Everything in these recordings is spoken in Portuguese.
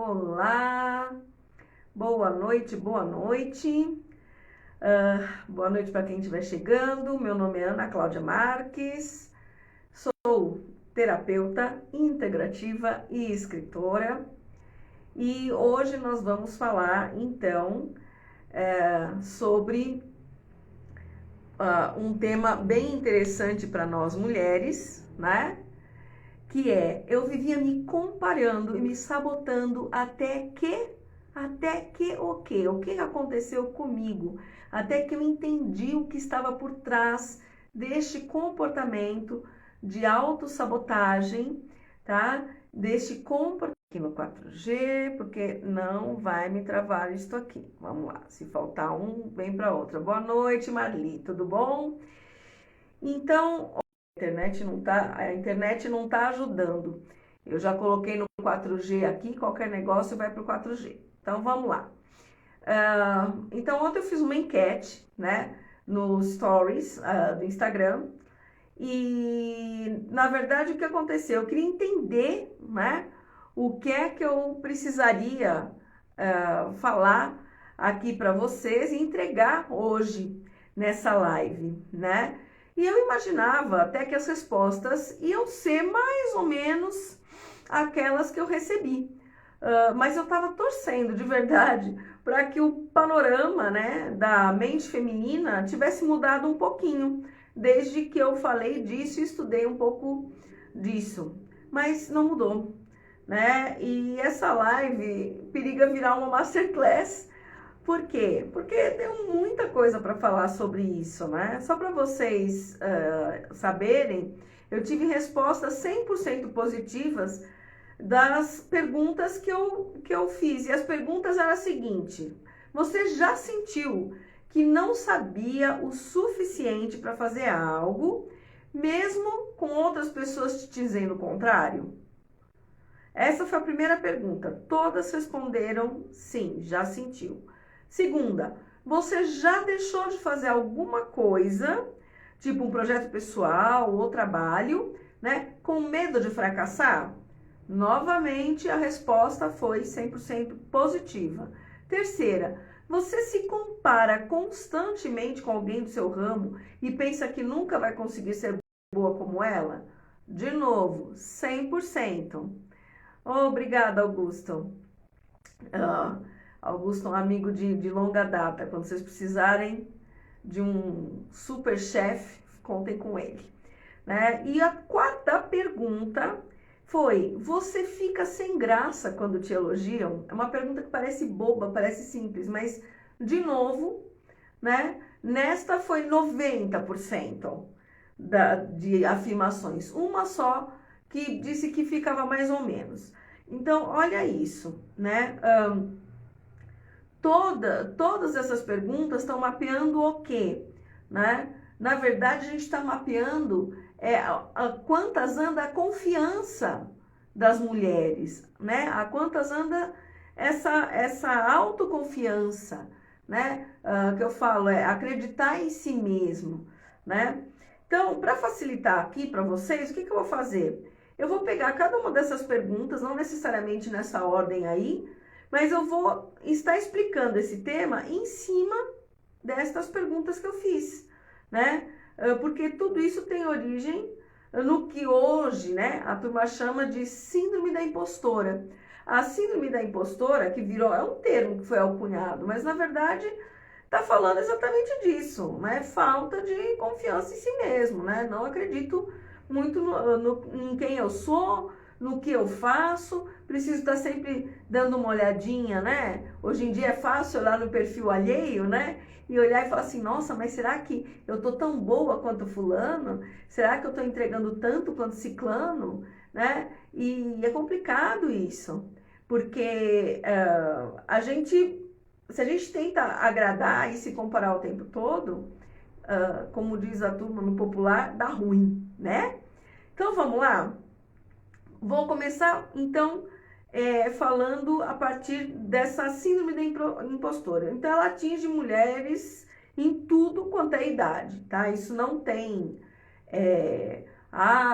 Olá, boa noite, boa noite. Boa noite para quem estiver chegando. Meu nome é Ana Cláudia Marques, sou terapeuta integrativa e escritora. E hoje nós vamos falar, então, sobre um tema bem interessante para nós mulheres, né? Que é, eu vivia me comparando e me sabotando até que o que aconteceu comigo, até que eu entendi o que estava por trás deste comportamento de autossabotagem, tá? Deste comportamento aqui no 4G, porque não vai me travar isso aqui. Vamos lá, se faltar um, vem para outra. Boa noite, Marli, tudo bom? Então, a internet não tá ajudando. Eu já coloquei no 4G aqui, qualquer negócio vai para o 4G. Então vamos lá. Então ontem eu fiz uma enquete, né, no Stories do Instagram. E na verdade o que aconteceu? Eu queria entender, né, o que é que eu precisaria falar aqui para vocês e entregar hoje nessa live, né? E eu imaginava até que as respostas iam ser mais ou menos aquelas que eu recebi. Mas eu estava torcendo de verdade para que o panorama, né, da mente feminina tivesse mudado um pouquinho, desde que eu falei disso e estudei um pouco disso. Mas não mudou, né? E essa live periga virar uma masterclass. Por quê? Porque tem muita coisa para falar sobre isso, né? Só para vocês saberem, eu tive respostas 100% positivas das perguntas que eu fiz. E as perguntas eram as seguintes: você já sentiu que não sabia o suficiente para fazer algo, mesmo com outras pessoas te dizendo o contrário? Essa foi a primeira pergunta. Todas responderam sim, já sentiu. Segunda, você já deixou de fazer alguma coisa, tipo um projeto pessoal ou trabalho, né, com medo de fracassar? Novamente, a resposta foi 100% positiva. Terceira, você se compara constantemente com alguém do seu ramo e pensa que nunca vai conseguir ser boa como ela? De novo, 100%. Obrigada, Augusto. Augusto é um amigo de longa data. Quando vocês precisarem de um super chefe, contem com ele, né? E a quarta pergunta foi: você fica sem graça quando te elogiam? É uma pergunta que parece boba, parece simples, mas, de novo, né? Nesta foi 90% de afirmações. Uma só que disse que ficava mais ou menos. Então, olha isso, né? Todas essas perguntas estão mapeando o quê? Né? Na verdade, a gente está mapeando quantas anda a confiança das mulheres, né? A quantas anda essa autoconfiança, né? Que eu falo, acreditar em si mesmo, né? Então, para facilitar aqui para vocês, o que eu vou fazer? Eu vou pegar cada uma dessas perguntas, não necessariamente nessa ordem aí, mas eu vou estar explicando esse tema em cima destas perguntas que eu fiz, né? Porque tudo isso tem origem no que hoje, né, a turma chama de síndrome da impostora. A síndrome da impostora, que virou, é um termo que foi alcunhado, mas na verdade está falando exatamente disso, né? Falta de confiança em si mesmo, né? Não acredito muito em quem eu sou, no que eu faço, preciso estar sempre dando uma olhadinha, né? Hoje em dia é fácil olhar no perfil alheio, né? E olhar e falar assim, nossa, mas será que eu tô tão boa quanto fulano? Será que eu tô entregando tanto quanto ciclano? Né? E é complicado isso, porque se a gente tenta agradar e se comparar o tempo todo, como diz a turma no popular, dá ruim, né? Então vamos lá? Vou começar, então, falando a partir dessa síndrome da impostora. Então, ela atinge mulheres em tudo quanto é idade, tá? Isso não tem,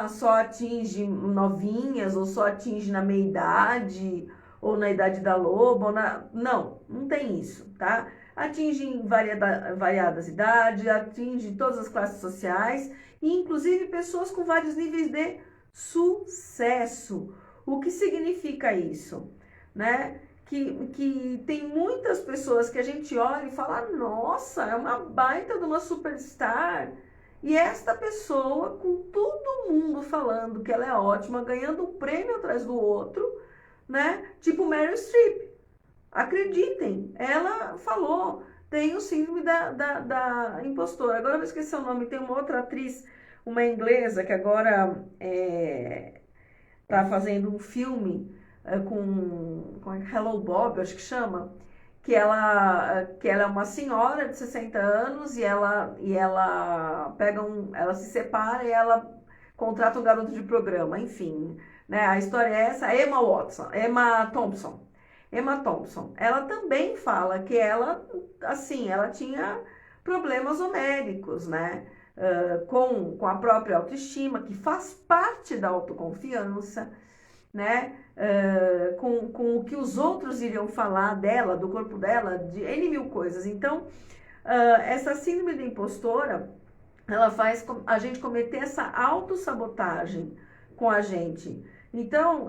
só atinge novinhas, ou só atinge na meia idade, ou na idade da loba, não tem isso, tá? Atinge em variadas idades, atinge todas as classes sociais, e inclusive pessoas com vários níveis de sucesso. O que significa isso? Né? Que tem muitas pessoas que a gente olha e fala, nossa, é uma baita de uma superstar. E esta pessoa, com todo mundo falando que ela é ótima, ganhando um prêmio atrás do outro, né? Tipo Meryl Streep. Acreditem, ela falou, tem o síndrome da impostora. Agora eu vou esquecer o nome, tem uma outra atriz, uma inglesa, que agora tá fazendo um filme com Hello Bob, acho que chama, que ela é uma senhora de 60 anos e ela ela se separa e ela contrata um garoto de programa, enfim, né? A história é essa, Emma Thompson. Emma Thompson, ela também fala que ela, assim, ela tinha problemas homéricos, né? Com a própria autoestima, que faz parte da autoconfiança, né? Com o que os outros iriam falar dela, do corpo dela, de N mil coisas. Então, essa síndrome da impostora, ela faz a gente cometer essa autossabotagem com a gente. Então,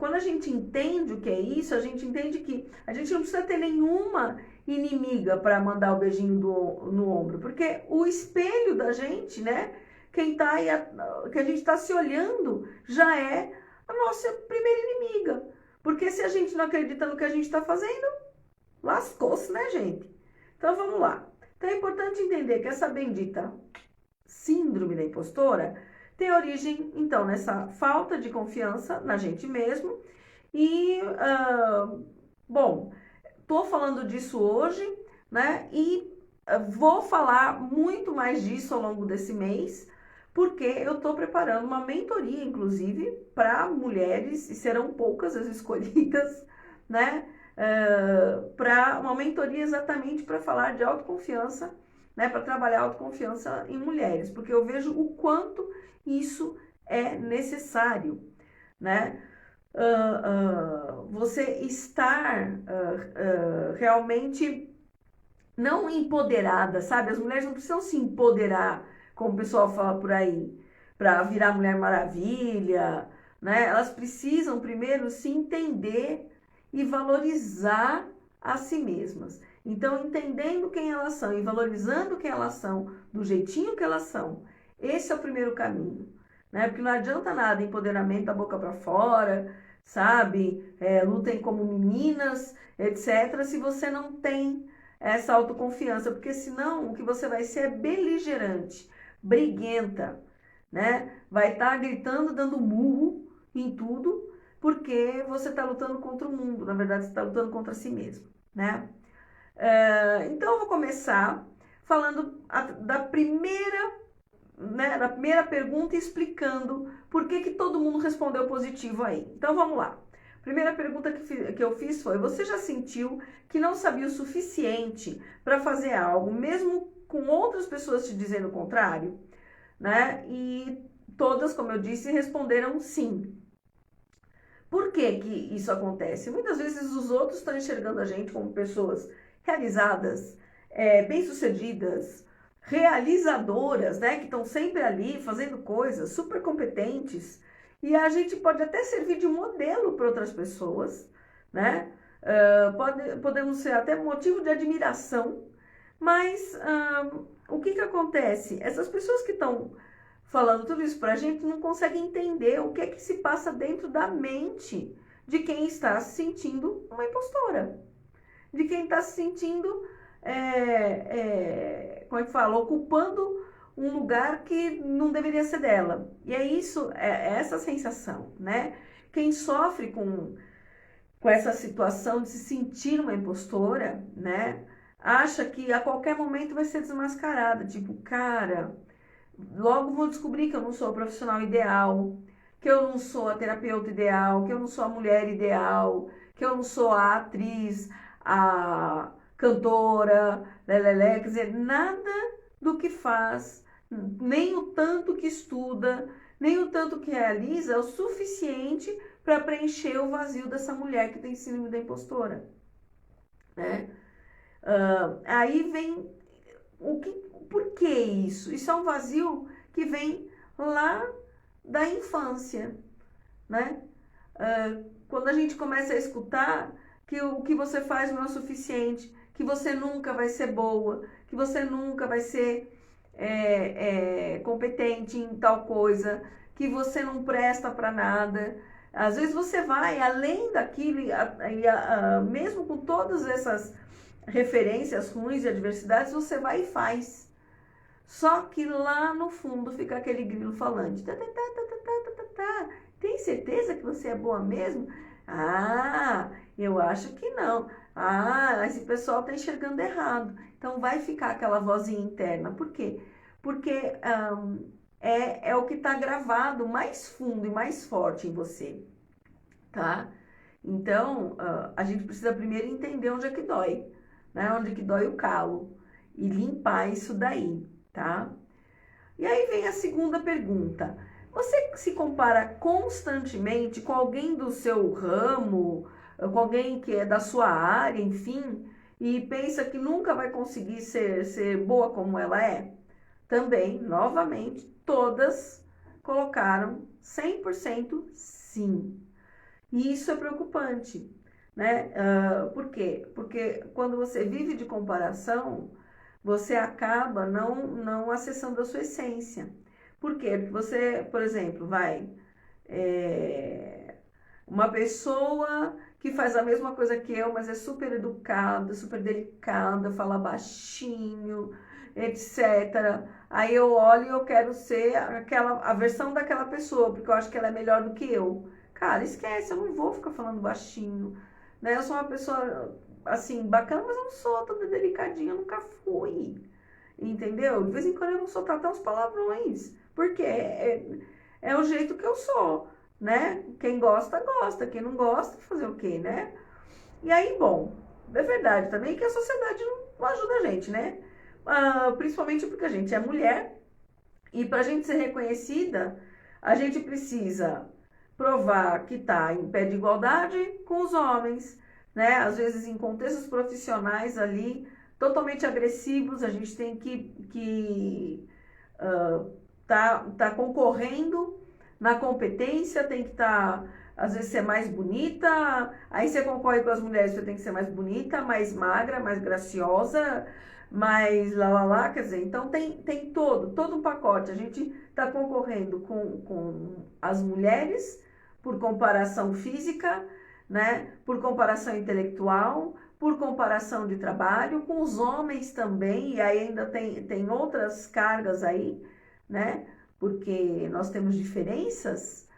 quando a gente entende o que é isso, a gente entende que a gente não precisa ter nenhuma inimiga para mandar o beijinho no ombro, porque o espelho da gente, né, quem tá aí, que a gente está se olhando, já é a nossa primeira inimiga. Porque se a gente não acredita no que a gente está fazendo, lascou-se, né, gente? Então, vamos lá. Então, é importante entender que essa bendita síndrome da impostora tem origem, então, nessa falta de confiança na gente mesmo. E, bom, tô falando disso hoje, né? E vou falar muito mais disso ao longo desse mês, porque eu estou preparando uma mentoria, inclusive, para mulheres, e serão poucas as escolhidas, né? Para uma mentoria exatamente para falar de autoconfiança, né? Para trabalhar autoconfiança em mulheres, porque eu vejo o quanto isso é necessário, né? Você estar realmente não empoderada, sabe? As mulheres não precisam se empoderar, como o pessoal fala por aí, para virar Mulher Maravilha, né? Elas precisam primeiro se entender e valorizar a si mesmas. Então, entendendo quem elas são e valorizando quem elas são, do jeitinho que elas são, esse é o primeiro caminho, né? Porque não adianta nada empoderamento da boca para fora, sabe? Lutem como meninas, etc., se você não tem essa autoconfiança, porque senão o que você vai ser é beligerante, briguenta, né? Vai estar gritando, dando murro em tudo, porque você está lutando contra o mundo, na verdade você está lutando contra si mesmo, né? Então eu vou começar falando da primeira, né, da primeira pergunta, explicando por que todo mundo respondeu positivo aí. Então vamos lá. Primeira pergunta que eu fiz foi: você já sentiu que não sabia o suficiente para fazer algo, mesmo com outras pessoas te dizendo o contrário? Né? E todas, como eu disse, responderam sim. Por que que isso acontece? Muitas vezes os outros estão enxergando a gente como pessoas realizadas, bem-sucedidas, realizadoras, né? Que estão sempre ali fazendo coisas, super competentes. E a gente pode até servir de modelo para outras pessoas, né? Podemos ser até motivo de admiração, mas o que acontece? Essas pessoas que estão falando tudo isso para a gente não conseguem entender o que é que se passa dentro da mente de quem está se sentindo uma impostora, de quem está se sentindo, como é que fala, ocupando um lugar que não deveria ser dela. E é isso, é essa sensação, né? Quem sofre com essa situação de se sentir uma impostora, né? Acha que a qualquer momento vai ser desmascarada. Tipo, cara, logo vou descobrir que eu não sou a profissional ideal, que eu não sou a terapeuta ideal, que eu não sou a mulher ideal, que eu não sou a atriz, a cantora, quer dizer, nada do que faz, nem o tanto que estuda, nem o tanto que realiza é o suficiente para preencher o vazio dessa mulher que tem síndrome da impostora, né? Aí vem por que isso? Isso é um vazio que vem lá da infância, né? Quando a gente começa a escutar que o que você faz não é o suficiente, que você nunca vai ser boa, que você nunca vai ser competente em tal coisa, que você não presta para nada. Às vezes você vai além daquilo, mesmo com todas essas referências ruins e adversidades, você vai e faz. Só que lá no fundo fica aquele grilo falante. Tá, tá, tá, tá, tá, tá, tá, tá. Tem certeza que você é boa mesmo? Ah, eu acho que não. Ah, esse pessoal está enxergando errado. Então vai ficar aquela vozinha interna. Por quê? Porque é o que está gravado mais fundo e mais forte em você, tá? Então, a gente precisa primeiro entender onde é que dói, né? Onde é que dói o calo e limpar isso daí, tá? E aí vem a segunda pergunta. Você se compara constantemente com alguém do seu ramo, com alguém que é da sua área, enfim, e pensa que nunca vai conseguir ser boa como ela é? Também, novamente, todas colocaram 100% sim. E isso é preocupante, né? Por quê? Porque quando você vive de comparação, você acaba não acessando a sua essência. Por quê? Porque você, por exemplo, uma pessoa que faz a mesma coisa que eu, mas é super educada, super delicada, fala baixinho, etc. Aí eu olho e eu quero ser a versão daquela pessoa, porque eu acho que ela é melhor do que eu. Cara, esquece, eu não vou ficar falando baixinho, né? Eu sou uma pessoa, assim, bacana, mas eu não sou toda delicadinha, eu nunca fui, entendeu? De vez em quando eu não soltar até uns palavrões, porque é o jeito que eu sou, né? Quem gosta, gosta, quem não gosta, fazer o quê, né? E aí, bom, é verdade também que a sociedade não ajuda a gente, né? Principalmente porque a gente é mulher e para a gente ser reconhecida, a gente precisa provar que está em pé de igualdade com os homens, né? Às vezes em contextos profissionais ali totalmente agressivos, a gente tem que tá concorrendo na competência, tem que às vezes ser mais bonita, aí você concorre com as mulheres, você tem que ser mais bonita, mais magra, mais graciosa, mais lá, quer dizer, então tem todo um pacote, a gente está concorrendo com as mulheres por comparação física, né, por comparação intelectual, por comparação de trabalho, com os homens também, e aí ainda tem outras cargas aí, né, porque nós temos diferenças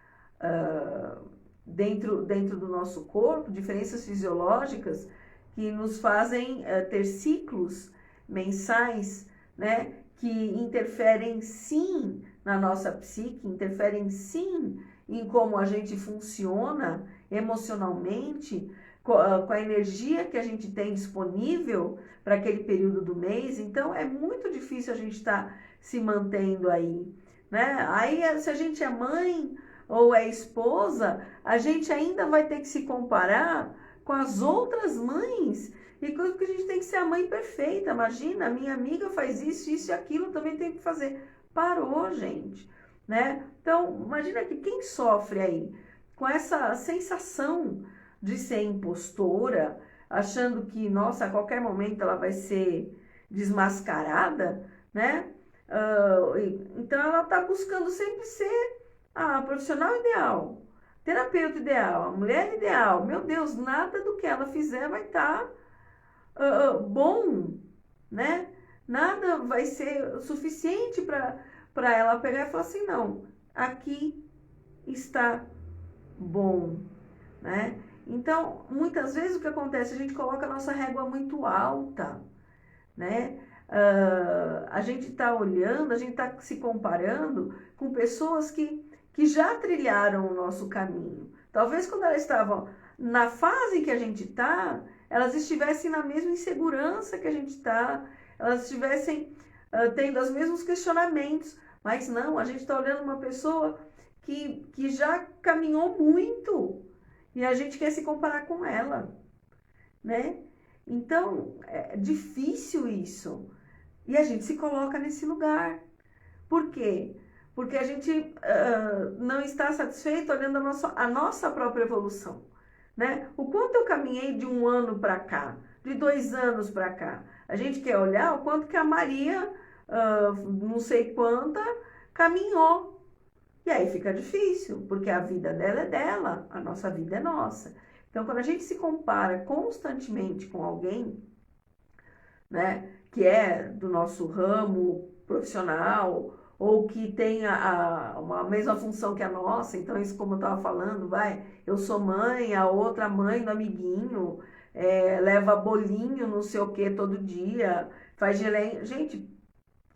dentro do nosso corpo, diferenças fisiológicas que nos fazem ter ciclos mensais, né, que interferem sim na nossa psique, interferem sim em como a gente funciona emocionalmente, com a energia que a gente tem disponível para aquele período do mês. Então é muito difícil a gente estar se mantendo aí, né? Aí se a gente é mãe ou é esposa, a gente ainda vai ter que se comparar com as outras mães. E coisa que a gente tem que ser a mãe perfeita. Imagina, a minha amiga faz isso e aquilo, também tem que fazer. Parou, gente, né? Então, imagina que quem sofre aí com essa sensação de ser impostora, achando que, nossa, a qualquer momento ela vai ser desmascarada, né? Então ela está buscando sempre ser a profissional ideal, terapeuta ideal, a mulher ideal. Meu Deus, nada do que ela fizer vai estar bom, né? Nada vai ser suficiente para ela pegar e falar assim, não, aqui está bom, né? Então, muitas vezes o que acontece, a gente coloca a nossa régua muito alta, né? A gente está olhando, a gente está se comparando com pessoas que já trilharam o nosso caminho. Talvez quando elas estavam na fase que a gente está, elas estivessem na mesma insegurança que a gente está, elas estivessem tendo os mesmos questionamentos, mas não, a gente está olhando uma pessoa que já caminhou muito e a gente quer se comparar com ela, né? Então, é difícil isso. E a gente se coloca nesse lugar. Por quê? Porque a gente não está satisfeito olhando a nossa própria evolução, né? O quanto eu caminhei de 1 ano para cá, de 2 anos para cá. A gente quer olhar o quanto que a Maria, não sei quanta, caminhou. E aí fica difícil, porque a vida dela é dela, a nossa vida é nossa. Então, quando a gente se compara constantemente com alguém, né, que é do nosso ramo profissional, ou que tem uma mesma função que a nossa, então isso como eu estava falando, eu sou mãe, a outra mãe do amiguinho, leva bolinho não sei o que todo dia, faz geleia. Gente,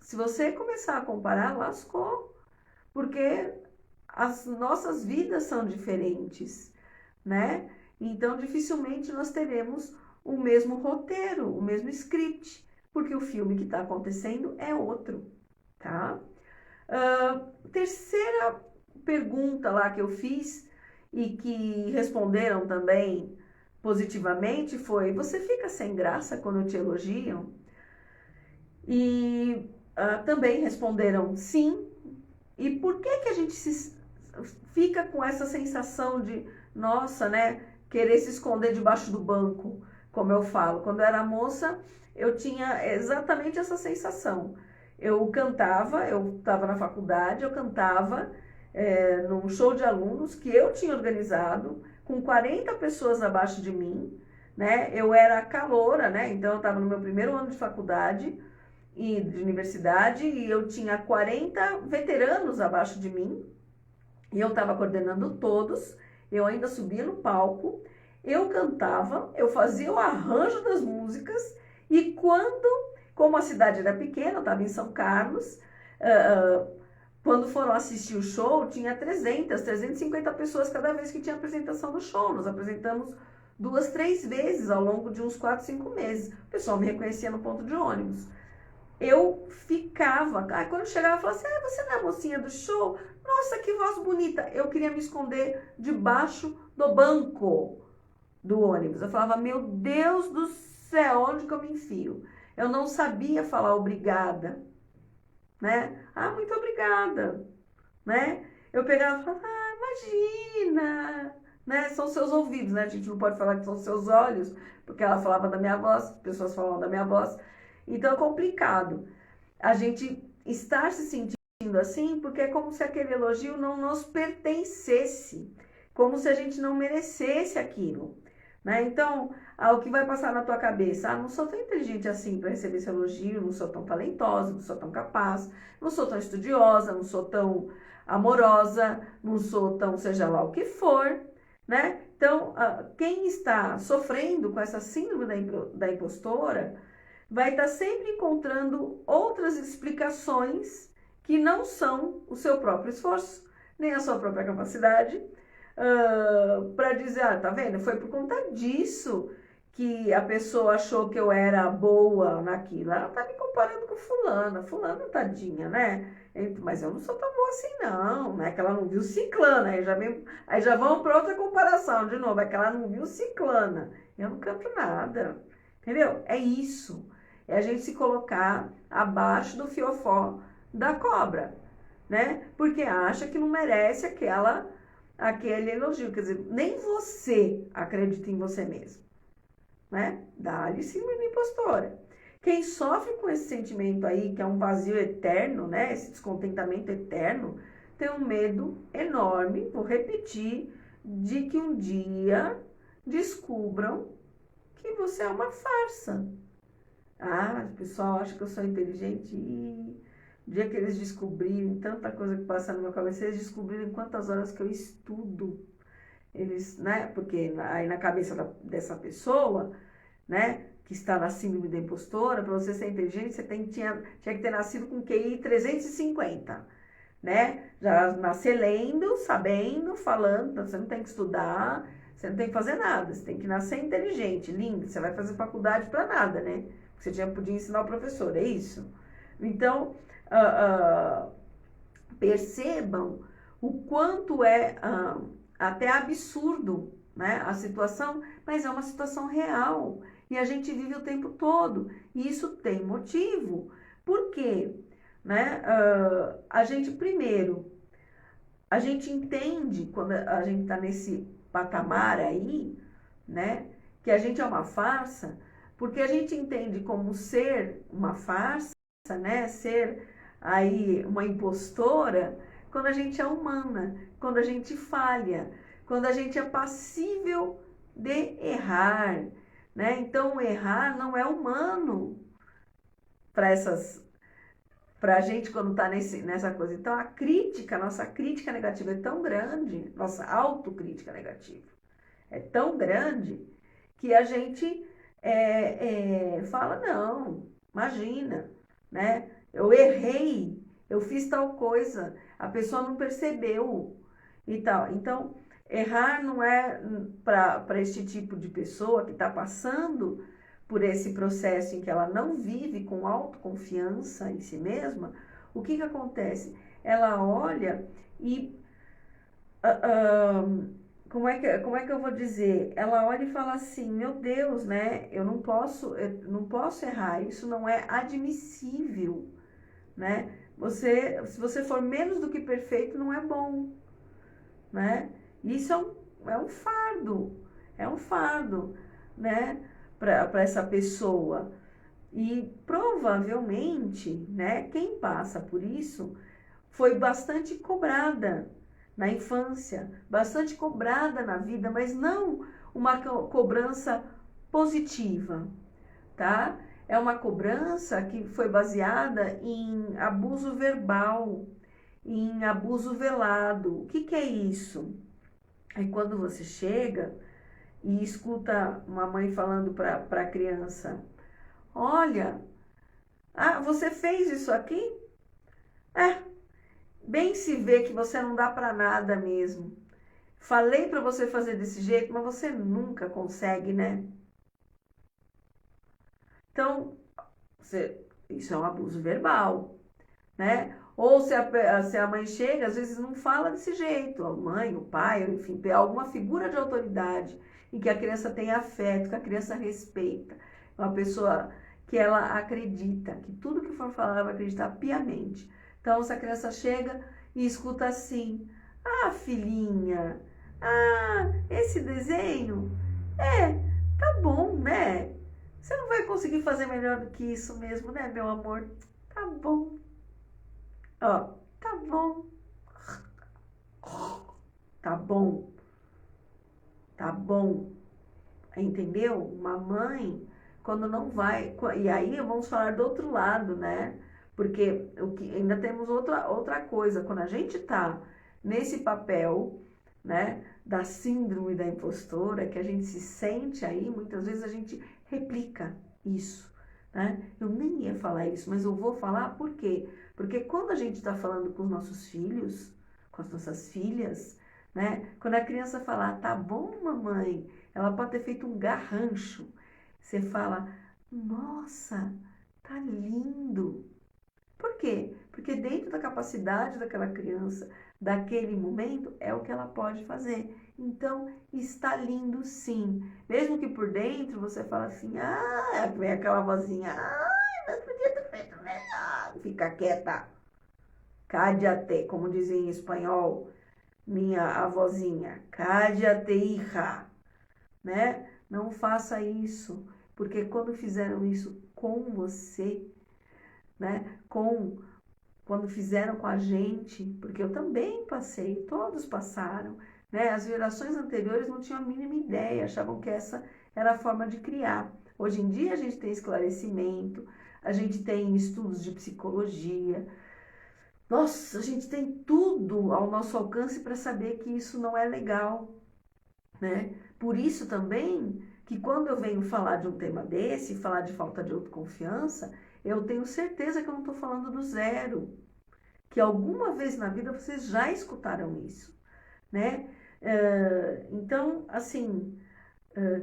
se você começar a comparar, lascou, porque as nossas vidas são diferentes, né? Então, dificilmente nós teremos o mesmo roteiro, o mesmo script, porque o filme que está acontecendo é outro, tá? Terceira pergunta lá que eu fiz e que responderam também positivamente foi: você fica sem graça quando te elogiam? E também responderam sim. E por que que a gente fica com essa sensação de, nossa, né, querer se esconder debaixo do banco, como eu falo? Quando eu era moça, eu tinha exatamente essa sensação. Eu cantava, eu estava na faculdade, eu cantava num show de alunos que eu tinha organizado, com 40 pessoas abaixo de mim, né? Eu era caloura, né? Então eu estava no meu primeiro ano de faculdade e de universidade, e eu tinha 40 veteranos abaixo de mim, e eu estava coordenando todos, eu ainda subia no palco, eu cantava, eu fazia o arranjo das músicas, e como a cidade era pequena, eu estava em São Carlos, quando foram assistir o show, tinha 350 pessoas cada vez que tinha apresentação do show. Nós apresentamos 2, 3 vezes ao longo de uns 4, 5 meses. O pessoal me reconhecia no ponto de ônibus. Eu ficava, quando eu chegava, eu falava assim: você não é a mocinha do show? Nossa, que voz bonita. Eu queria me esconder debaixo do banco do ônibus. Eu falava: meu Deus do céu, onde que eu me enfio? Eu não sabia falar obrigada, né? Muito obrigada, né? Eu pegava e falava: imagina, né? São seus ouvidos, né? A gente não pode falar que são seus olhos, porque ela falava da minha voz, pessoas falavam da minha voz. Então é complicado a gente estar se sentindo assim, porque é como se aquele elogio não nos pertencesse, como se a gente não merecesse aquilo, né? Então, o que vai passar na tua cabeça? Não sou tão inteligente assim para receber esse elogio, não sou tão talentosa, não sou tão capaz, não sou tão estudiosa, não sou tão amorosa, não sou tão seja lá o que for, né? Então, quem está sofrendo com essa síndrome da impostora vai estar sempre encontrando outras explicações que não são o seu próprio esforço, nem a sua própria capacidade, para dizer: tá vendo? Foi por conta disso que a pessoa achou que eu era boa naquilo. Ela tá me comparando com fulana, tadinha, né? Mas eu não sou tão boa assim não, né? Que ela não viu ciclana, aí já vamos para outra comparação de novo, é que ela não viu ciclana. Eu não canto nada, entendeu? É isso. É a gente se colocar abaixo do fiofó da cobra, né? Porque acha que não merece aquele elogio. Quer dizer, nem você acredita em você mesmo, né? Dá-lhe síndrome de impostora. Quem sofre com esse sentimento aí, que é um vazio eterno, né? Esse descontentamento eterno, tem um medo enorme, vou repetir, de que um dia descubram que você é uma farsa. O pessoal acha que eu sou inteligente, e o dia que eles descobrirem tanta coisa que passa na minha cabeça, eles descobrirem quantas horas que eu estudo, eles, né? Porque aí na cabeça dessa pessoa, né, que está na síndrome da impostora, para você ser inteligente, você tinha que ter nascido com QI 350, né? Já nascer lendo, sabendo, falando, então você não tem que estudar, você não tem que fazer nada, você tem que nascer inteligente, lindo, você vai fazer faculdade para nada, né? Você já podia ensinar o professor, é isso? Então, percebam o quanto é até absurdo, né, a situação, mas é uma situação real e a gente vive o tempo todo e isso tem motivo. Por quê? Né? A gente, primeiro, a gente entende quando a gente está nesse patamar aí, né, que a gente é uma farsa, porque a gente entende como ser uma farsa, né, ser aí uma impostora, quando a gente é humana, quando a gente falha, quando a gente é passível de errar, né? Então, errar não é humano para a gente quando está nessa coisa. Então, a nossa crítica negativa é tão grande, nossa autocrítica negativa é tão grande que a gente fala, não, imagina, né? Eu errei, eu fiz tal coisa, a pessoa não percebeu e tal. Então, errar não é para este tipo de pessoa que está passando por esse processo em que ela não vive com autoconfiança em si mesma. O que acontece? Ela olha e como é que eu vou dizer? Ela olha e fala assim, meu Deus, né? Eu não posso errar, isso não é admissível, né? Se você for menos do que perfeito, não é bom, né? Isso é um fardo, né? Para essa pessoa. E provavelmente, né? Quem passa por isso foi bastante cobrada na infância, bastante cobrada na vida, mas não uma cobrança positiva, tá? É uma cobrança que foi baseada em abuso verbal, em abuso velado. O que que é isso? É quando você chega e escuta uma mãe falando para a criança: olha, você fez isso aqui? É, bem se vê que você não dá para nada mesmo. Falei para você fazer desse jeito, mas você nunca consegue, né? Então, isso é um abuso verbal, né? Ou se a mãe chega, às vezes não fala desse jeito, a mãe, o pai, enfim, tem alguma figura de autoridade em que a criança tem afeto, que a criança respeita, uma pessoa que ela acredita, que tudo que for falar ela vai acreditar piamente. Então, se a criança chega e escuta assim: ah, filhinha, esse desenho, tá bom, né? Você não vai conseguir fazer melhor do que isso mesmo, né, meu amor? Tá bom. Ó, tá bom. Tá bom. Tá bom. Entendeu? Uma mãe, quando não vai. E aí vamos falar do outro lado, né? Porque ainda temos outra coisa. Quando a gente tá nesse papel, né, da síndrome da impostora, que a gente se sente aí, muitas vezes a gente replica isso, né? Eu nem ia falar isso, mas eu vou falar por quê? Porque quando a gente está falando com os nossos filhos, com as nossas filhas, né? Quando a criança fala, tá bom, mamãe, ela pode ter feito um garrancho. Você fala, nossa, tá lindo. Por quê? Porque dentro da capacidade daquela criança, daquele momento, é o que ela pode fazer. Então, está lindo sim. Mesmo que por dentro você fala assim, vem aquela vozinha, mas podia ter feito melhor. Fica quieta. Cállate, como dizia em espanhol, minha avózinha. Cállate, hija. Né? Não faça isso, porque quando fizeram isso com você, né? Quando fizeram com a gente, porque eu também passei, todos passaram, né? As gerações anteriores não tinham a mínima ideia, achavam que essa era a forma de criar. Hoje em dia a gente tem esclarecimento, a gente tem estudos de psicologia, nossa, a gente tem tudo ao nosso alcance para saber que isso não é legal, né? Por isso também que quando eu venho falar de um tema desse, falar de falta de autoconfiança, eu tenho certeza que eu não estou falando do zero, que alguma vez na vida vocês já escutaram isso, né? Então, assim,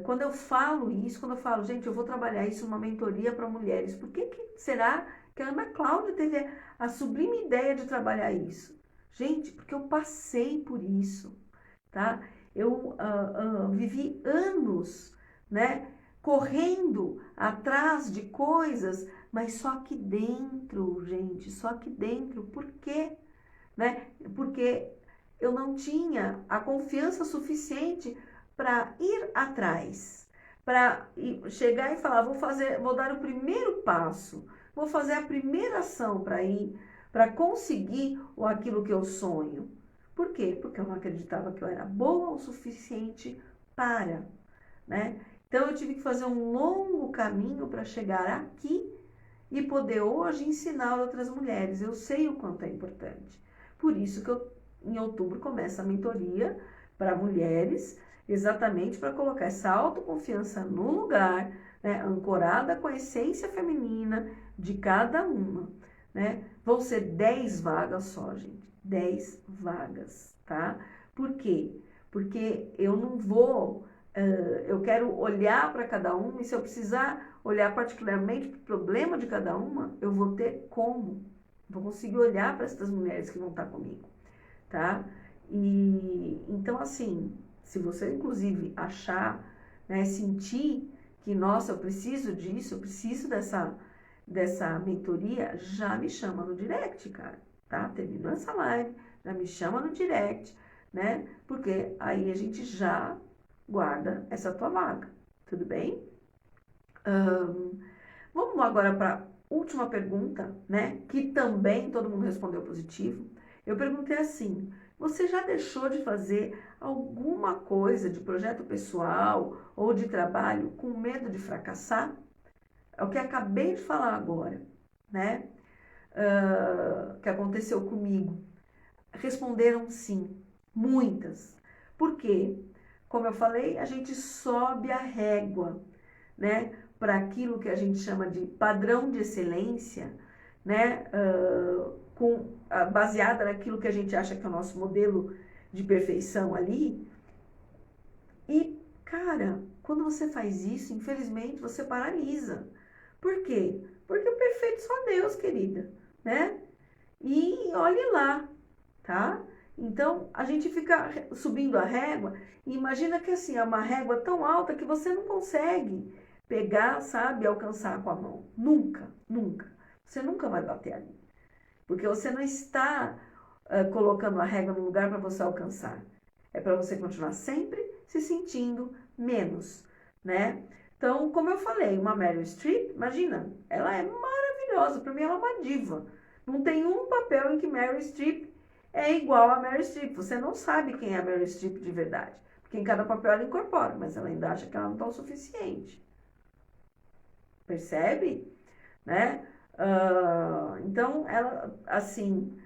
quando eu falo isso, quando eu falo, gente, eu vou trabalhar isso numa mentoria para mulheres, por que será que a Ana Cláudia teve a sublime ideia de trabalhar isso? Gente, porque eu passei por isso, tá? Eu vivi anos, né, correndo atrás de coisas, mas só aqui dentro, gente, só aqui dentro. Por quê? Né? Porque eu não tinha a confiança suficiente para ir atrás, para chegar e falar, vou dar o primeiro passo, vou fazer a primeira ação para ir, para conseguir aquilo que eu sonho. Por quê? Porque eu não acreditava que eu era boa o suficiente para, né? Então eu tive que fazer um longo caminho para chegar aqui e poder hoje ensinar outras mulheres. Eu sei o quanto é importante. Por isso que em outubro começa a mentoria para mulheres, exatamente para colocar essa autoconfiança no lugar, né, ancorada com a essência feminina de cada uma, né? Vão ser 10 vagas só, gente. 10 vagas, tá? Por quê? Porque eu não vou, eu quero olhar para cada uma e se eu precisar olhar particularmente para o problema de cada uma, eu vou ter como. Vou conseguir olhar para essas mulheres que vão estar comigo, tá? E então, assim, se você inclusive achar, né, sentir que, nossa, eu preciso disso, eu preciso dessa mentoria, já me chama no direct, cara, tá? Terminou essa live, já me chama no direct, né? Porque aí a gente já guarda essa tua vaga, tudo bem? Vamos agora para a última pergunta, né? Que também todo mundo respondeu positivo. Eu perguntei assim: você já deixou de fazer alguma coisa de projeto pessoal ou de trabalho com medo de fracassar? É o que acabei de falar agora, né? Que aconteceu comigo. Responderam sim, muitas. Por quê? Como eu falei, a gente sobe a régua, né, para aquilo que a gente chama de padrão de excelência, né, baseada naquilo que a gente acha que é o nosso modelo de perfeição ali. E, cara, quando você faz isso, infelizmente, você paralisa. Por quê? Porque o perfeito só Deus, querida, né? E olhe lá, tá? Então, a gente fica subindo a régua e imagina que assim, é uma régua tão alta que você não consegue pegar, sabe, alcançar com a mão. Nunca, nunca. Você nunca vai bater ali. Porque você não está colocando a régua no lugar para você alcançar. É para você continuar sempre se sentindo menos, né? Então, como eu falei, uma Meryl Streep, imagina, ela é maravilhosa. Para mim, ela é uma diva. Não tem um papel em que Meryl Streep é igual a Meryl Streep. Você não sabe quem é a Meryl Streep de verdade. Porque em cada papel ela incorpora, mas ela ainda acha que ela não está o suficiente. Percebe? Né? Então, ela, assim,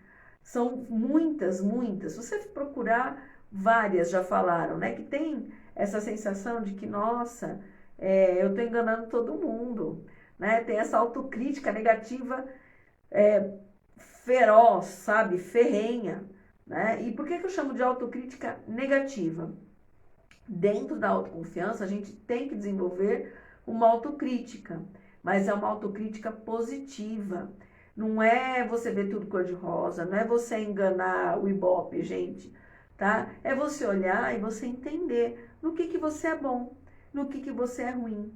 são muitas, muitas. Se você procurar, várias já falaram, né? Que tem essa sensação de que, nossa, eu estou enganando todo mundo, né? Tem essa autocrítica negativa feroz, sabe? Ferrenha, né? E por que eu chamo de autocrítica negativa? Dentro da autoconfiança, a gente tem que desenvolver uma autocrítica, mas é uma autocrítica positiva. Não é você ver tudo cor-de-rosa, não é você enganar o Ibope, gente, tá? É você olhar e você entender no que você é bom, no que você é ruim,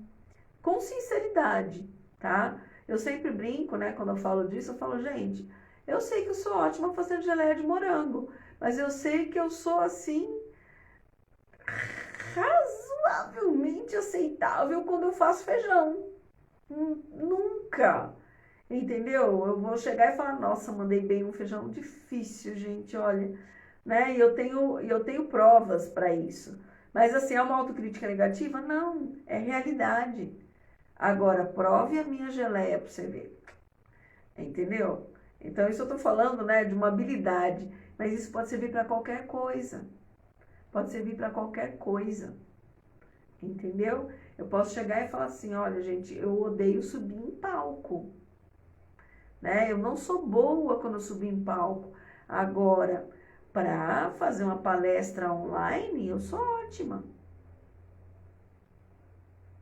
com sinceridade, tá? Eu sempre brinco, né, quando eu falo disso, eu falo, gente, eu sei que eu sou ótima fazendo geleia de morango, mas eu sei que eu sou, assim, razoavelmente aceitável quando eu faço feijão. Nunca, entendeu? Eu vou chegar e falar, nossa, mandei bem um feijão difícil, gente, olha, né? E eu tenho provas para isso. Mas assim, é uma autocrítica negativa? Não, é realidade. Agora, prove a minha geleia para você ver, entendeu? Então, isso eu tô falando, né, de uma habilidade, mas isso pode servir para qualquer coisa. Pode servir para qualquer coisa. Entendeu? Eu posso chegar e falar assim, olha, gente, eu odeio subir em palco, né? Eu não sou boa quando eu subo em palco. Agora, para fazer uma palestra online, eu sou ótima.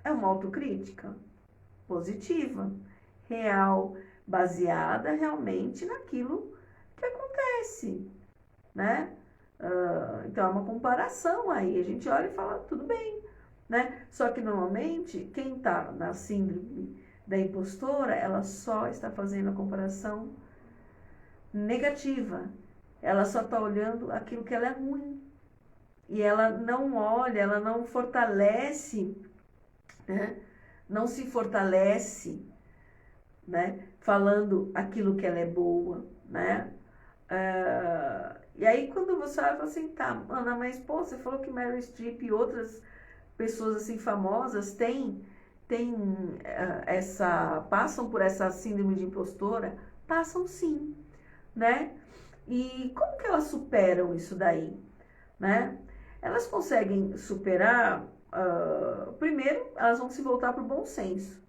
É uma autocrítica positiva, real, baseada realmente naquilo que acontece, né? Então é uma comparação aí, a gente olha e fala, tudo bem, né? Só que normalmente quem está na síndrome da impostora, ela só está fazendo a comparação negativa, ela só está olhando aquilo que ela é ruim, e ela não olha, ela não fortalece, né? Não se fortalece, né? Falando aquilo que ela é boa, né? E aí quando você olha, fala assim, tá, Ana, mas pô, você falou que Meryl Streep e outras pessoas assim famosas têm passam por essa síndrome de impostora? Passam sim, né? E como que elas superam isso daí, né? Elas conseguem superar, primeiro, elas vão se voltar para o bom senso,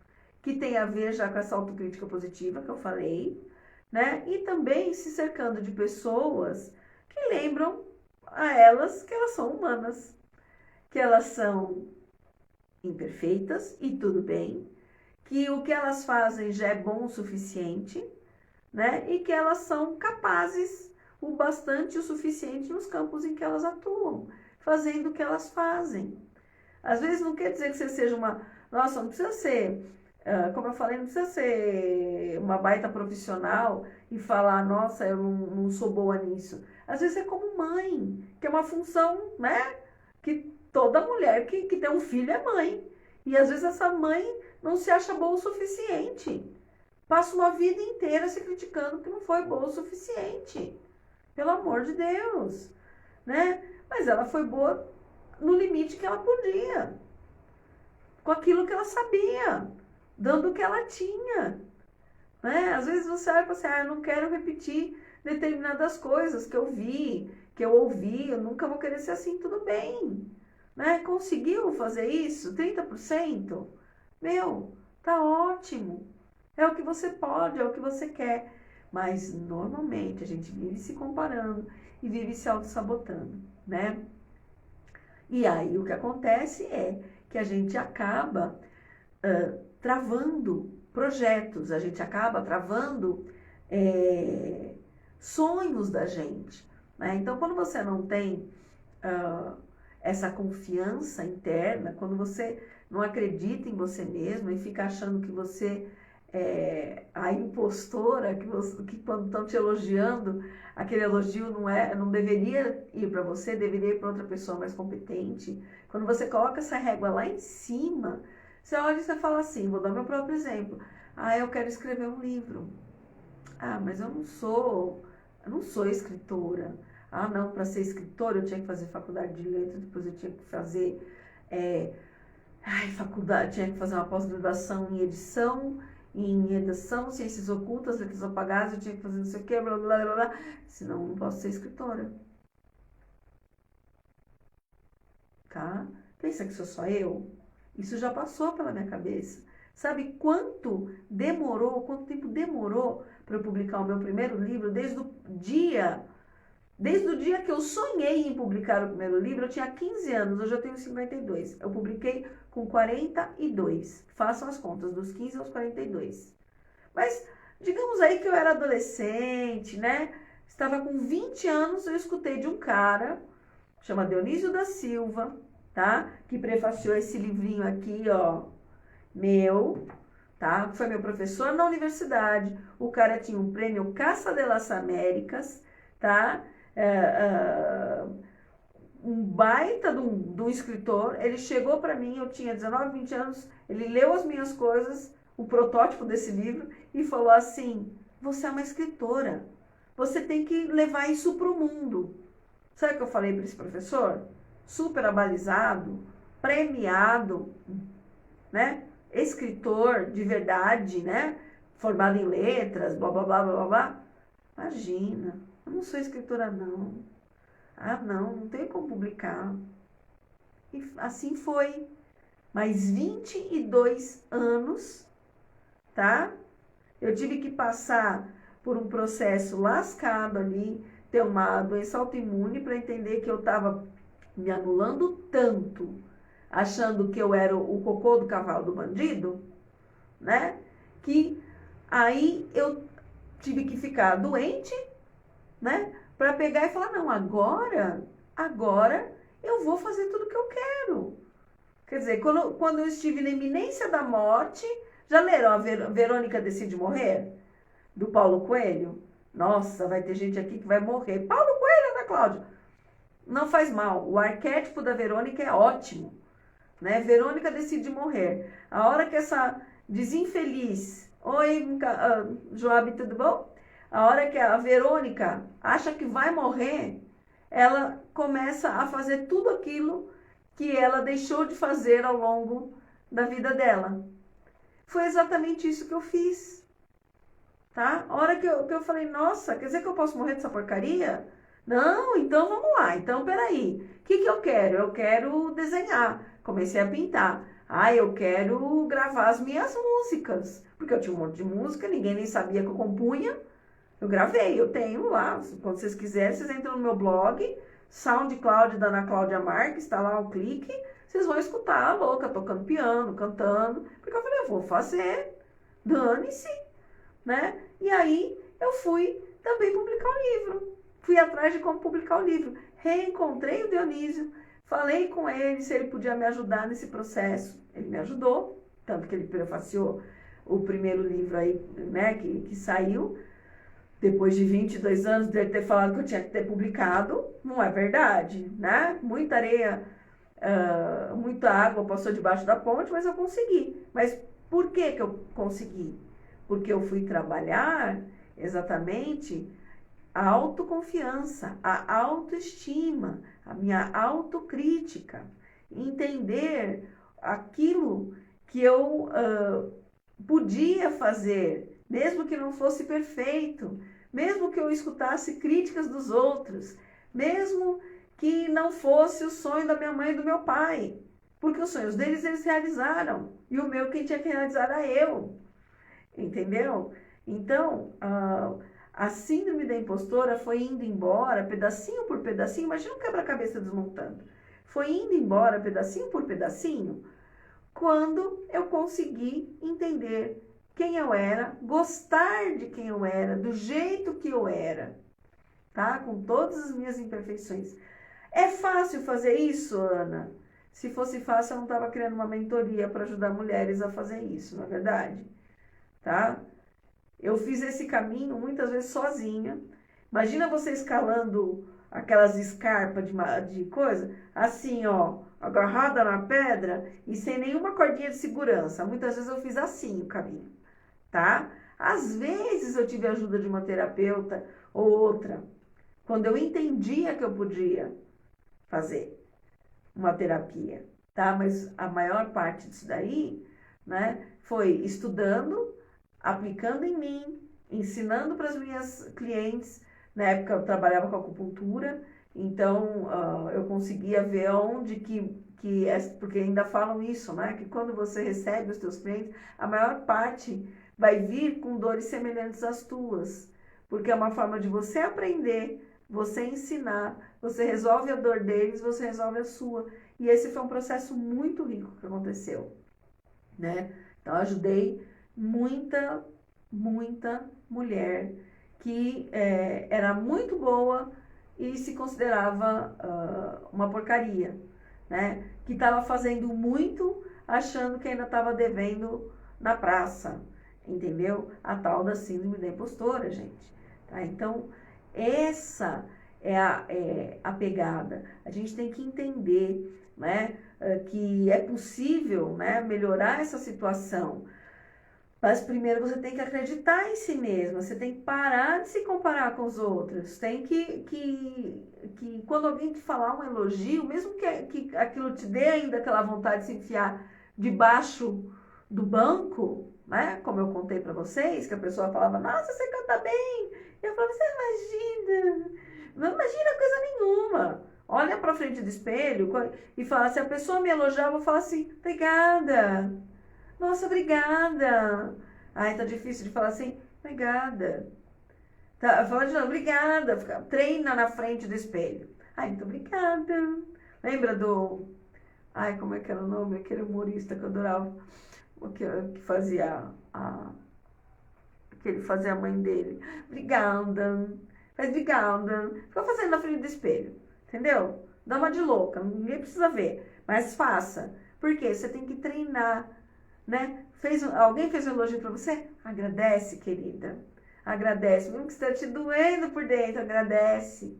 que tem a ver já com essa autocrítica positiva que eu falei, né? E também se cercando de pessoas que lembram a elas que elas são humanas, que elas são imperfeitas e tudo bem, que o que elas fazem já é bom o suficiente, né? E que elas são capazes o bastante o suficiente nos campos em que elas atuam, fazendo o que elas fazem. Às vezes não quer dizer que você seja uma... Nossa, não precisa ser, como eu falei, não precisa ser uma baita profissional e falar, nossa, eu não sou boa nisso. Às vezes é como mãe, que é uma função, né? Que toda mulher que tem um filho é mãe. E às vezes essa mãe não se acha boa o suficiente. Passa uma vida inteira se criticando que não foi boa o suficiente. Pelo amor de Deus, né? Mas ela foi boa no limite que ela podia, com aquilo que ela sabia, dando o que ela tinha, né? Às vezes você olha e fala assim, eu não quero repetir determinadas coisas que eu vi, que eu ouvi, eu nunca vou querer ser assim, tudo bem, né? Conseguiu fazer isso? 30%? Meu, tá ótimo. É o que você pode, é o que você quer. Mas normalmente a gente vive se comparando e vive se auto-sabotando, né? E aí o que acontece é que a gente acaba travando projetos, a gente acaba travando sonhos da gente, né? Então quando você não tem essa confiança interna, quando você não acredita em você mesmo e fica achando que você a impostora, que quando estão te elogiando, aquele elogio não deveria ir para você, deveria ir para outra pessoa mais competente. Quando você coloca essa régua lá em cima, você olha e você fala assim, vou dar meu próprio exemplo. Eu quero escrever um livro. Mas eu não sou escritora. Não, para ser escritora eu tinha que fazer faculdade de letras, depois eu tinha que fazer faculdade, tinha que fazer uma pós-graduação em redação, ciências ocultas, letras apagadas, eu tinha que fazer não sei o que, blá, blá, blá, blá, senão não posso ser escritora, tá? Pensa que sou só eu? Isso já passou pela minha cabeça. Sabe quanto tempo demorou para eu publicar o meu primeiro livro? Desde o dia que eu sonhei em publicar o primeiro livro, eu tinha 15 anos, hoje eu tenho 52. Eu publiquei com 42. Façam as contas, dos 15 aos 42. Mas, digamos aí que eu era adolescente, né? Estava com 20 anos, eu escutei de um cara, chama Dionísio da Silva, tá? Que prefaciou esse livrinho aqui, ó, meu, tá? Foi meu professor na universidade. O cara tinha um prêmio Caça de las Américas, tá? Um baita de um escritor. Ele chegou para mim, eu tinha 19, 20 anos, ele leu as minhas coisas, o protótipo desse livro, e falou assim, você é uma escritora, você tem que levar isso para o mundo. Sabe o que eu falei para esse professor? Super abalizado, premiado, né? Escritor de verdade, né? Formado em letras, blá, blá, blá, blá, blá. Imagina, eu não sou escritora, não. Não tem como publicar. E assim foi. Mais 22 anos, tá? Eu tive que passar por um processo lascado ali, ter uma doença autoimune para entender que eu estava me anulando tanto, achando que eu era o cocô do cavalo do bandido, né? Que aí eu tive que ficar doente, né? para pegar e falar, não, agora eu vou fazer tudo o que eu quero. Quer dizer, quando eu estive na iminência da morte, já leram a Verônica Decide Morrer? Do Paulo Coelho? Nossa, vai ter gente aqui que vai morrer. Paulo Coelho, Ana Cláudia. Não faz mal, o arquétipo da Verônica é ótimo, né? Verônica Decide Morrer. A hora que essa desinfeliz, oi, Joab, tudo bom? A hora que a Verônica acha que vai morrer, ela começa a fazer tudo aquilo que ela deixou de fazer ao longo da vida dela. Foi exatamente isso que eu fiz, tá? A hora que eu falei, nossa, quer dizer que eu posso morrer dessa porcaria? Não, então vamos lá. Então, peraí. O que eu quero? Eu quero desenhar. Comecei a pintar. Ah, eu quero gravar as minhas músicas. Porque eu tinha um monte de música, ninguém nem sabia que eu compunha. Eu gravei, eu tenho lá. Quando vocês quiserem, vocês entram no meu blog, SoundCloud da Ana Cláudia Marques, está lá o clique. Vocês vão escutar a louca tocando piano, cantando. Porque eu falei, eu vou fazer, dane-se, né? E aí eu fui também publicar um livro. Fui atrás de como publicar o livro. Reencontrei o Dionísio, falei com ele se ele podia me ajudar nesse processo. Ele me ajudou, tanto que ele prefaciou o primeiro livro aí, né, que saiu. Depois de 22 anos dele ter falado que eu tinha que ter publicado, não é verdade, né? Muita areia, muita água passou debaixo da ponte, mas eu consegui. Mas por que eu consegui? Porque eu fui trabalhar exatamente a autoconfiança, a autoestima, a minha autocrítica, entender aquilo que eu podia fazer, mesmo que não fosse perfeito, mesmo que eu escutasse críticas dos outros, mesmo que não fosse o sonho da minha mãe e do meu pai, porque os sonhos deles eles realizaram, e o meu quem tinha que realizar era eu, entendeu? Então, a síndrome da impostora foi indo embora, pedacinho por pedacinho, imagina um quebra-cabeça desmontando. Foi indo embora, pedacinho por pedacinho, quando eu consegui entender quem eu era, gostar de quem eu era, do jeito que eu era, tá? Com todas as minhas imperfeições. É fácil fazer isso, Ana? Se fosse fácil, eu não estava criando uma mentoria para ajudar mulheres a fazer isso, não é verdade? Tá? Eu fiz esse caminho muitas vezes sozinha. Imagina você escalando aquelas escarpas de coisa, assim, ó, agarrada na pedra e sem nenhuma cordinha de segurança. Muitas vezes eu fiz assim o caminho, tá? Às vezes eu tive a ajuda de uma terapeuta ou outra, quando eu entendia que eu podia fazer uma terapia, tá? Mas a maior parte disso daí, né, foi estudando, aplicando em mim, ensinando para as minhas clientes. Na época eu trabalhava com acupuntura, então eu conseguia ver onde porque ainda falam isso, né? Que quando você recebe os teus clientes, a maior parte vai vir com dores semelhantes às tuas, porque é uma forma de você aprender, você ensinar, você resolve a dor deles, você resolve a sua. E esse foi um processo muito rico que aconteceu, né? Então eu ajudei muita mulher que era muito boa e se considerava uma porcaria, né? Que estava fazendo muito achando que ainda estava devendo na praça, entendeu? A tal da síndrome da impostora, gente. Tá? Então, essa é a pegada. A gente tem que entender, né, que é possível, né, melhorar essa situação. Mas primeiro você tem que acreditar em si mesma, você tem que parar de se comparar com os outros, tem que quando alguém te falar um elogio, mesmo que aquilo te dê ainda aquela vontade de se enfiar debaixo do banco, né? Como eu contei para vocês, que a pessoa falava, nossa, você canta bem. E eu falava, você imagina, não imagina coisa nenhuma. Olha para frente do espelho e fala, se a pessoa me elogiar, eu vou falar assim, obrigada. Nossa, obrigada. Ai, tá difícil de falar assim, obrigada. Tá, fala de novo, obrigada. Treina na frente do espelho. Ai, muito obrigada. Lembra do... Ai, como é que era o nome? Aquele humorista que eu adorava. Que fazia que ele fazia a mãe dele. Obrigada. faz de ganda, fica fazendo na frente do espelho, entendeu? Dá uma de louca, ninguém precisa ver, mas faça. Por quê? Você tem que treinar, né? Alguém fez um elogio pra você? Agradece, querida. Agradece, mesmo que esteja te doendo por dentro, agradece,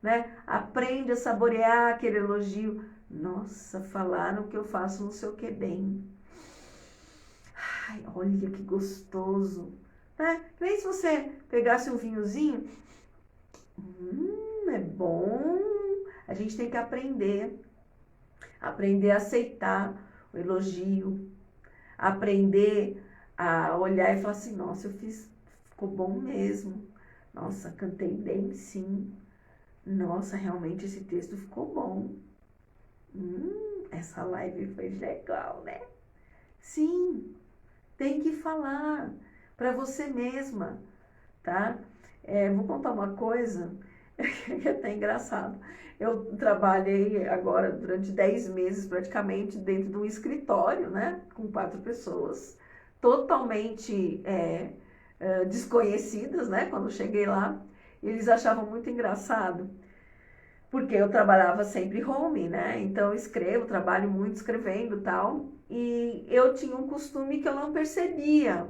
né? Aprende a saborear aquele elogio. Nossa, falaram que eu faço não sei o que bem. Ai, olha que gostoso, né? Nem se você pegasse um vinhozinho, é bom. A gente tem que aprender a aceitar o elogio, aprender a olhar e falar assim, nossa, eu fiz, ficou bom mesmo. Nossa, cantei bem sim. Nossa, realmente esse texto ficou bom. Essa live foi legal, né? Sim, tem que falar para você mesma, tá? Vou contar uma coisa que é até engraçado. Eu trabalhei agora durante 10 meses praticamente dentro de um escritório, né? Com 4 pessoas, totalmente desconhecidas, né? Quando eu cheguei lá, eles achavam muito engraçado, porque eu trabalhava sempre home, né? Então eu escrevo, trabalho muito escrevendo e tal, e eu tinha um costume que eu não percebia.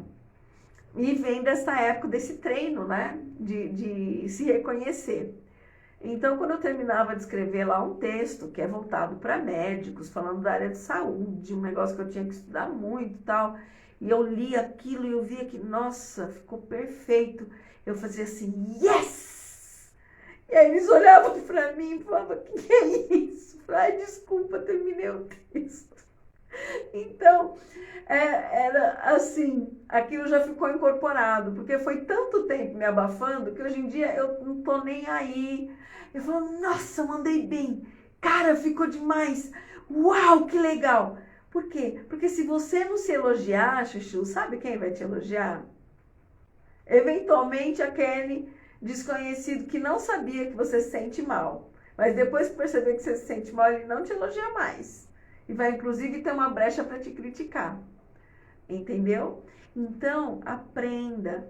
E vem dessa época, desse treino, né? De se reconhecer. Então, quando eu terminava de escrever lá um texto que é voltado para médicos, falando da área de saúde, um negócio que eu tinha que estudar muito e tal, e eu li aquilo e eu via que, nossa, ficou perfeito. Eu fazia assim, yes! E aí eles olhavam para mim e falavam, o que é isso? Eu falei, ai, desculpa, terminei o texto. Então, era assim, aquilo já ficou incorporado, porque foi tanto tempo me abafando que hoje em dia eu não tô nem aí. Eu falo, nossa, mandei bem, cara, ficou demais, uau, que legal. Por quê? Porque se você não se elogiar, Chuchu, sabe quem vai te elogiar? Eventualmente aquele desconhecido que não sabia que você se sente mal, mas depois que perceber que você se sente mal, ele não te elogia mais. E vai, inclusive, ter uma brecha para te criticar. Entendeu? Então, aprenda,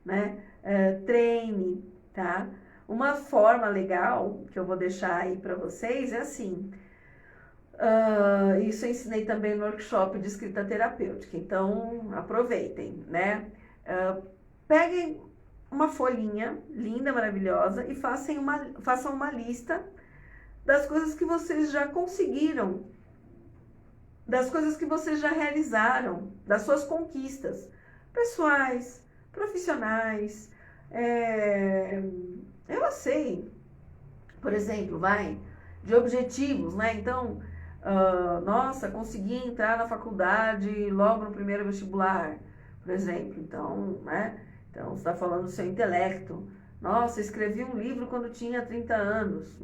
né? Treine, tá? Uma forma legal que eu vou deixar aí para vocês é assim. Isso eu ensinei também no workshop de escrita terapêutica. Então, aproveitem, né? Peguem uma folhinha linda, maravilhosa e façam uma lista das coisas que vocês já conseguiram, das coisas que vocês já realizaram, das suas conquistas pessoais, profissionais. Eu sei, por exemplo, de objetivos, né? Então, nossa, consegui entrar na faculdade logo no primeiro vestibular, por exemplo. Então, né? Então, você está falando do seu intelecto. Nossa, escrevi um livro quando tinha 30 anos.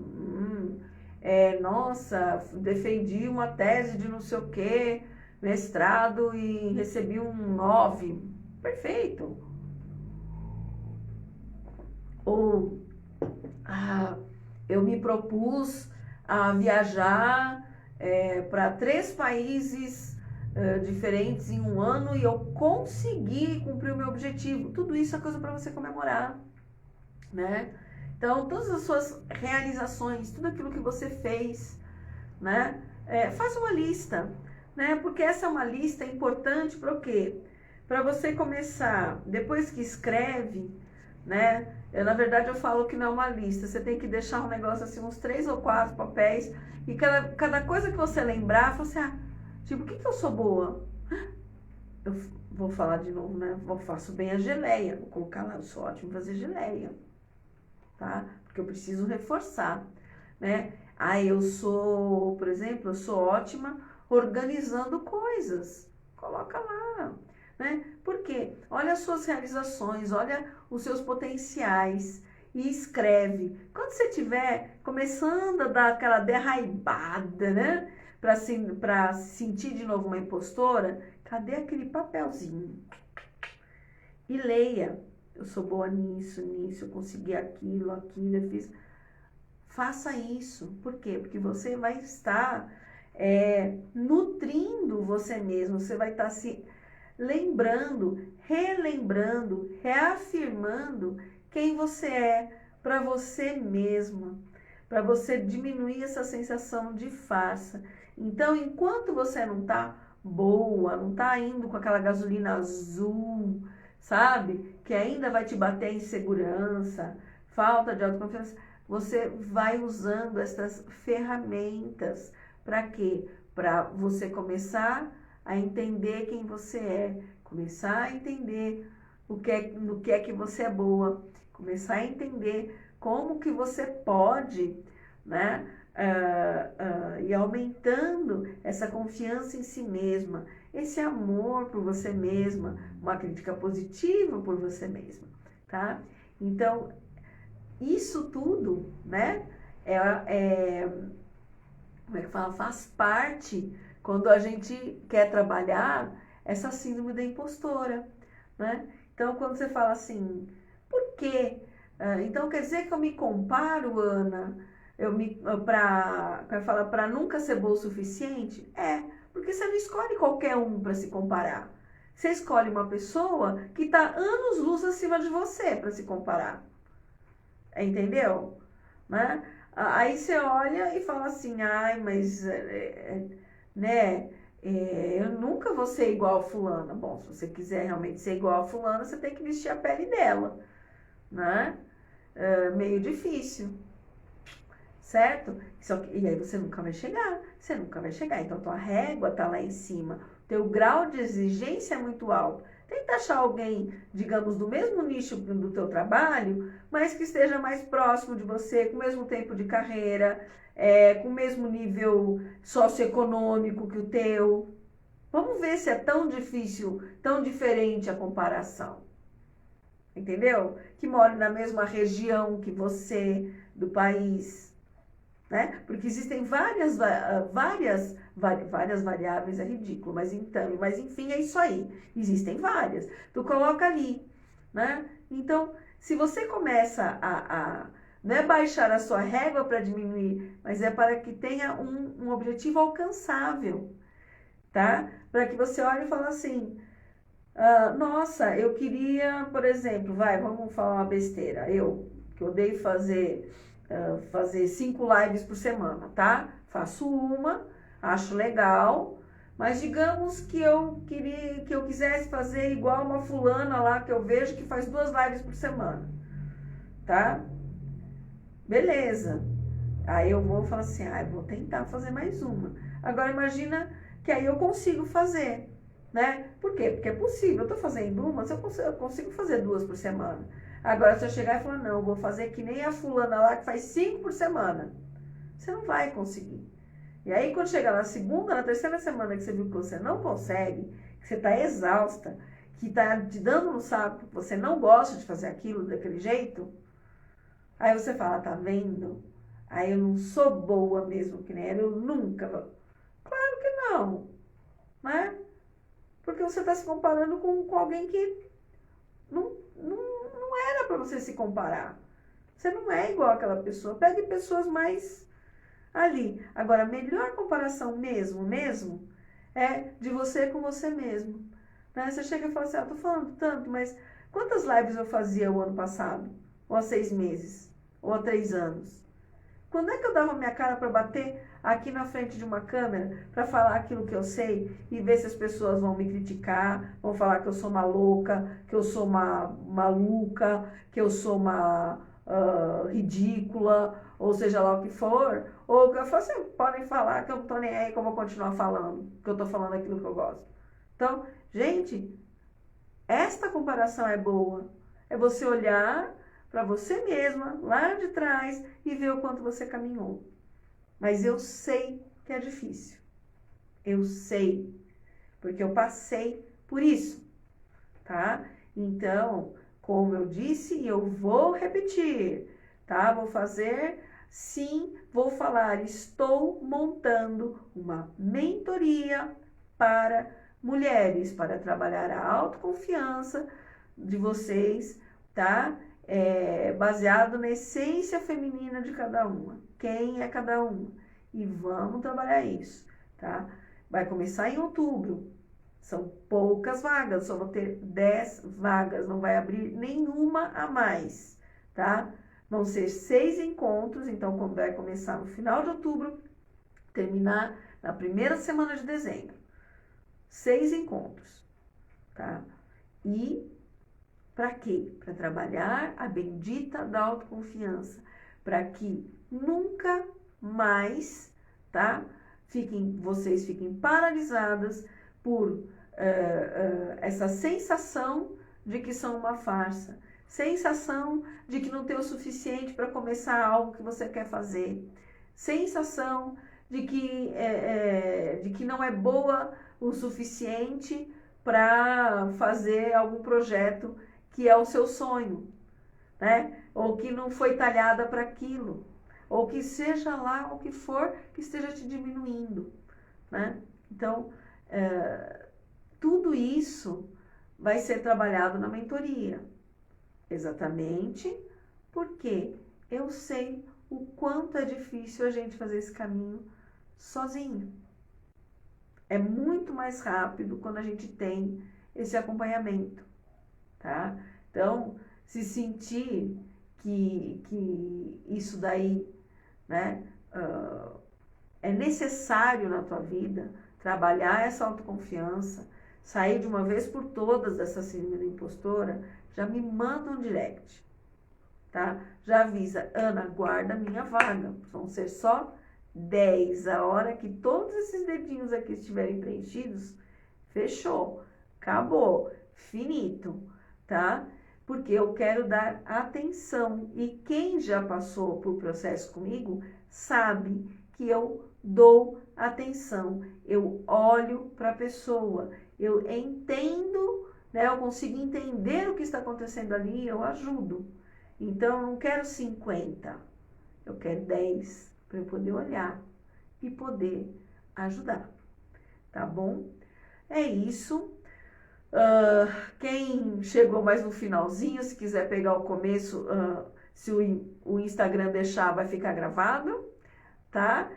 Nossa, defendi uma tese de não sei o que, mestrado e recebi um 9. Perfeito. Ou eu me propus a viajar para 3 países diferentes em um ano e eu consegui cumprir o meu objetivo. Tudo isso é coisa para você comemorar, né? Então, todas as suas realizações, tudo aquilo que você fez, né? Faça uma lista, né? Porque essa é uma lista importante para o quê? Para você começar, depois que escreve, né? Na verdade, eu falo que não é uma lista. Você tem que deixar um negócio assim, uns 3 ou 4 papéis. E cada coisa que você lembrar, fala assim, tipo, o que eu sou boa? Eu vou falar de novo, né? Eu faço bem a geleia. Vou colocar lá, eu sou ótimo em fazer geleia. Tá? Porque eu preciso reforçar, né? Eu sou, por exemplo, eu sou ótima organizando coisas. Coloca lá, né? Por quê? Olha as suas realizações, olha os seus potenciais e escreve. Quando você estiver começando a dar aquela derraibada, né? Para se sentir de novo uma impostora, cadê aquele papelzinho? E leia. Eu sou boa nisso, eu consegui aquilo, eu fiz. Faça isso. Por quê? Porque você vai estar nutrindo você mesmo, você vai estar se lembrando, relembrando, reafirmando quem você é, para você mesma, para você diminuir essa sensação de farsa. Então, enquanto você não tá boa, não tá indo com aquela gasolina azul, sabe? Que ainda vai te bater insegurança, falta de autoconfiança, você vai usando essas ferramentas. Para quê? Para você começar a entender quem você é, começar a entender no que é que você é boa, começar a entender como que você pode, né, ir aumentando essa confiança em si mesma, esse amor por você mesma, uma crítica positiva por você mesma, tá? Então, isso tudo, né, como é que fala? Faz parte quando a gente quer trabalhar essa síndrome da impostora, né? Então, quando você fala assim, por quê? Então, quer dizer que eu me comparo, Ana, para nunca ser boa o suficiente? É, porque você não escolhe qualquer um para se comparar. Você escolhe uma pessoa que está anos-luz acima de você para se comparar. Entendeu? Né? Aí você olha e fala assim, ai, mas, né, eu nunca vou ser igual a fulana. Bom, se você quiser realmente ser igual a fulana, você tem que vestir a pele dela, né? Meio difícil, certo? E aí você nunca vai chegar, então tua régua tá lá em cima, teu grau de exigência é muito alto. Tenta achar alguém, digamos, do mesmo nicho do teu trabalho, mas que esteja mais próximo de você, com o mesmo tempo de carreira, com o mesmo nível socioeconômico que o teu. Vamos ver se é tão difícil, tão diferente a comparação. Entendeu? Que mora na mesma região que você, do país, né? Porque existem várias variáveis, é ridículo, mas então, mas enfim, é isso aí. Existem várias. Tu coloca ali, né? Então, se você começa não é baixar a sua régua para diminuir, mas é para que tenha um objetivo alcançável, tá? Para que você olhe e fale assim, nossa, eu queria, por exemplo, vamos falar uma besteira, que odeio fazer 5 lives por semana, tá? Faço uma, acho legal, mas digamos que eu quisesse fazer igual uma fulana lá que eu vejo que faz 2 lives por semana, tá? Beleza. Aí eu vou falar assim, vou tentar fazer mais uma. Agora imagina que aí eu consigo fazer, né? Por quê? Porque é possível. Eu tô fazendo uma, eu consigo fazer 2 por semana. Agora, se eu chegar e falar, não, eu vou fazer que nem a fulana lá que faz 5 por semana. Você não vai conseguir. E aí, quando chegar na segunda, na terceira semana que você viu que você não consegue, que você está exausta, que está te dando no saco, que você não gosta de fazer aquilo daquele jeito, aí você fala, tá vendo? Aí eu não sou boa mesmo que nem ela, eu nunca vou. Claro que não, né? Porque você está se comparando com alguém que não era para você se comparar. Você não é igual àquela pessoa. Pegue pessoas mais ali. Agora, a melhor comparação mesmo, é de você com você mesmo. Né? Você chega e fala assim, tô falando tanto, mas quantas lives eu fazia o ano passado? Ou há 6 meses? Ou há 3 anos? Quando é que eu dava minha cara para bater aqui na frente de uma câmera para falar aquilo que eu sei e ver se as pessoas vão me criticar, vão falar que eu sou uma louca, que eu sou uma maluca, que eu sou uma ridícula, ou seja lá o que for, ou que eu falo assim, podem falar que eu não tô nem aí, que eu vou continuar falando, que eu tô falando aquilo que eu gosto. Então, gente, esta comparação é boa. É você olhar para você mesma, lá de trás, e ver o quanto você caminhou. Mas eu sei que é difícil. Eu sei. Porque eu passei por isso. Tá? Então, como eu disse, eu vou repetir. Tá? Vou fazer, sim, vou falar. Estou montando uma mentoria para mulheres, para trabalhar a autoconfiança de vocês, tá? Baseado na essência feminina de cada uma. Quem é cada uma? E vamos trabalhar isso, tá? Vai começar em outubro. São poucas vagas, só vou ter 10 vagas, não vai abrir nenhuma a mais, tá? Vão ser 6 encontros, então vai começar no final de outubro, terminar na primeira semana de dezembro. 6 encontros, tá? E para quê? Para trabalhar a bendita da autoconfiança, para que nunca mais, tá? Vocês fiquem paralisadas por essa sensação de que são uma farsa, sensação de que não tem o suficiente para começar algo que você quer fazer, sensação de que não é boa o suficiente para fazer algum projeto que é o seu sonho, né? Ou que não foi talhada para aquilo, ou que seja lá o que for que esteja te diminuindo, né? Então, tudo isso vai ser trabalhado na mentoria, exatamente porque eu sei o quanto é difícil a gente fazer esse caminho sozinho. É muito mais rápido quando a gente tem esse acompanhamento, tá? Então, se sentir que isso daí, né, é necessário na tua vida, trabalhar essa autoconfiança, sair de uma vez por todas dessa síndrome da impostora, já me manda um direct, tá? Já avisa, Ana, guarda a minha vaga, vão ser só 10, a hora que todos esses dedinhos aqui estiverem preenchidos, fechou, acabou, finito, tá? Porque eu quero dar atenção, e quem já passou por processo comigo sabe que eu dou atenção, eu olho para a pessoa, eu entendo, né? Eu consigo entender o que está acontecendo ali, eu ajudo. Então, eu não quero 50, eu quero 10, para eu poder olhar e poder ajudar, tá bom? É isso. Quem chegou mais no finalzinho, se quiser pegar o começo, se o Instagram deixar, vai ficar gravado, tá?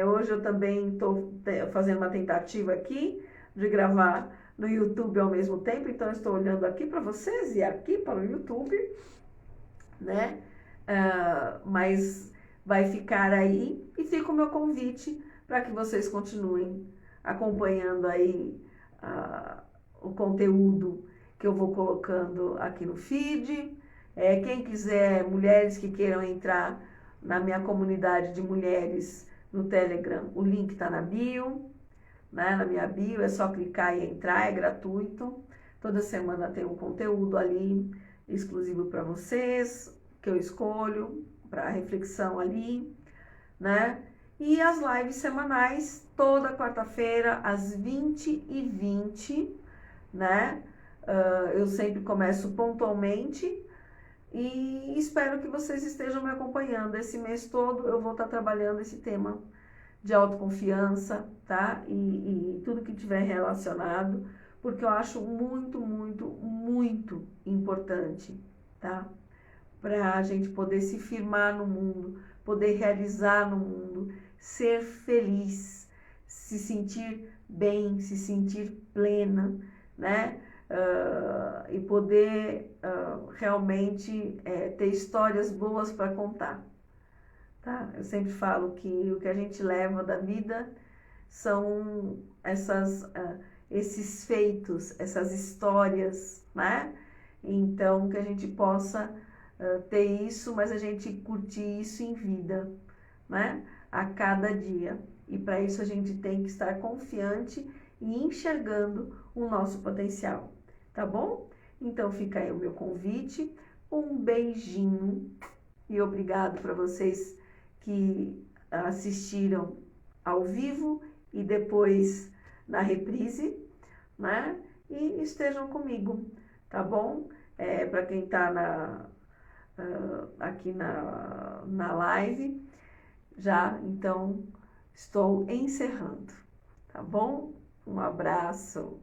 Hoje eu também estou fazendo uma tentativa aqui de gravar no YouTube ao mesmo tempo, então eu estou olhando aqui para vocês e aqui para o YouTube, né? Mas vai ficar aí, e fica o meu convite para que vocês continuem acompanhando aí o conteúdo que eu vou colocando aqui no feed. Quem quiser, mulheres que queiram entrar na minha comunidade de mulheres no Telegram, o link está na bio, né? Na minha bio, é só clicar e entrar, é gratuito. Toda semana tem um conteúdo ali exclusivo para vocês, que eu escolho para reflexão ali, né? E as lives semanais, toda quarta-feira, às 20h20, né? Eu sempre começo pontualmente e espero que vocês estejam me acompanhando. Esse mês todo eu vou estar trabalhando esse tema de autoconfiança, tá? E tudo que tiver relacionado, porque eu acho muito, muito, muito importante, tá? Para a gente poder se firmar no mundo, poder realizar no mundo, ser feliz, se sentir bem, se sentir plena, né? E poder realmente ter histórias boas para contar, tá? Eu sempre falo que o que a gente leva da vida são esses feitos, essas histórias, né? Então, que a gente possa ter isso, mas a gente curtir isso em vida, né? A cada dia. E para isso a gente tem que estar confiante e enxergando o nosso potencial, tá bom? Então fica aí o meu convite, um beijinho e obrigado para vocês que assistiram ao vivo e depois na reprise, né? E estejam comigo, tá bom? Para quem está aqui na live, já então estou encerrando, tá bom? Um abraço.